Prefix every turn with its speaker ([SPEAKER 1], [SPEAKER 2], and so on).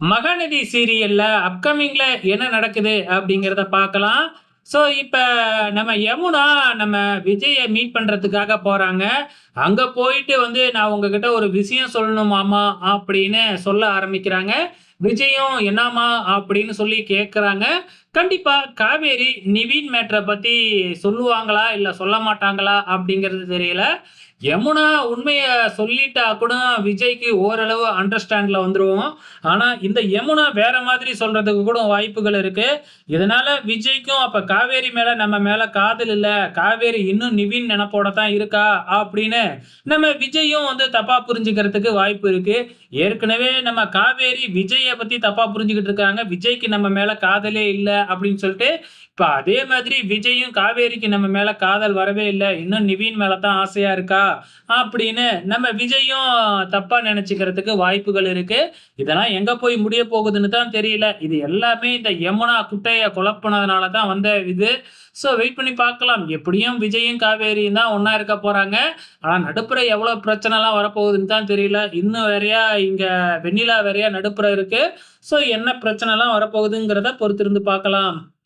[SPEAKER 1] மகாநதி சீரியல்ல அப்கமிங்ல என்ன நடக்குது அப்படிங்கிறத பார்க்கலாம். ஸோ, இப்ப நம்ம யமுனா நம்ம விஜய மீட் பண்றதுக்காக போறாங்க. அங்க போயிட்டு வந்து நான் உங்ககிட்ட ஒரு விஷயம் சொல்லணும் மாமா அப்படின்னு சொல்ல ஆரம்பிக்கிறாங்க. விஜயும் என்னாம்மா அப்படின்னு சொல்லி கேட்கறாங்க. கண்டிப்பா காவேரி நிவின் மேட்டர பத்தி சொல்லுவாங்களா? இல்ல சொல்ல மாட்டாங்களா? அப்படிங்கிறது தெரியல. யமுனா உண்மைய சொல்லிட்டா கூட விஜய்க்கு ஓரளவு அண்டர்ஸ்டாண்ட்ல வந்துருவோம். ஆனா, இந்த யமுனா வேற மாதிரி சொல்றதுக்கு கூட வாய்ப்புகள் இருக்கு. இதனால விஜய்க்கும் அப்ப காவேரி மேல நம்ம மேல காதல் இல்ல. காவேரி இன்னும் நிவின் நெனப்போட தான் இருக்கா அப்படின்னு நம்ம விஜயும் வந்து தப்பா புரிஞ்சுக்கிறதுக்கு வாய்ப்பு இருக்கு. ஏற்கனவே நம்ம காவேரி விஜய பத்தி தப்பா புரிஞ்சுகிட்டு இருக்காங்க. விஜய்க்கு நம்ம மேல காதலே இல்ல அப்படின்னு சொல்லிட்டு, இப்ப அதே மாதிரி விஜயும் காவேரிக்கு நம்ம மேல காதல் வரவே இல்ல. இன்னும் நிவின் மேல தான் ஆசையா இருக்கா அப்படின்னு நம்ம விஜயும் தப்பா நெனச்சுக்கிறதுக்கு வாய்ப்புகள் இருக்கு. இதெல்லாம் எங்க போய் முடிய போகுதுன்னு தான் தெரியல. இது எல்லாமே இந்த யமுனா குட்டைய குழப்புனதுனால தான் வந்த இது. ஸோ வெயிட் பண்ணி பார்க்கலாம். எப்படியும் விஜயும், காவேரியும் தான் ஒண்ணா இருக்க போறாங்க. ஆனா நடுப்புற எவ்வளோ பிரச்சனைலாம் வரப்போகுதுன்னு தான் தெரியல. இன்னும் வேறயா இங்க வெண்ணிலா வேறயா நடுப்புற இருக்கு. ஸோ என்ன பிரச்சனைலாம் வரப்போகுதுங்கிறத பொறுத்திருந்து பார்க்கலாம்.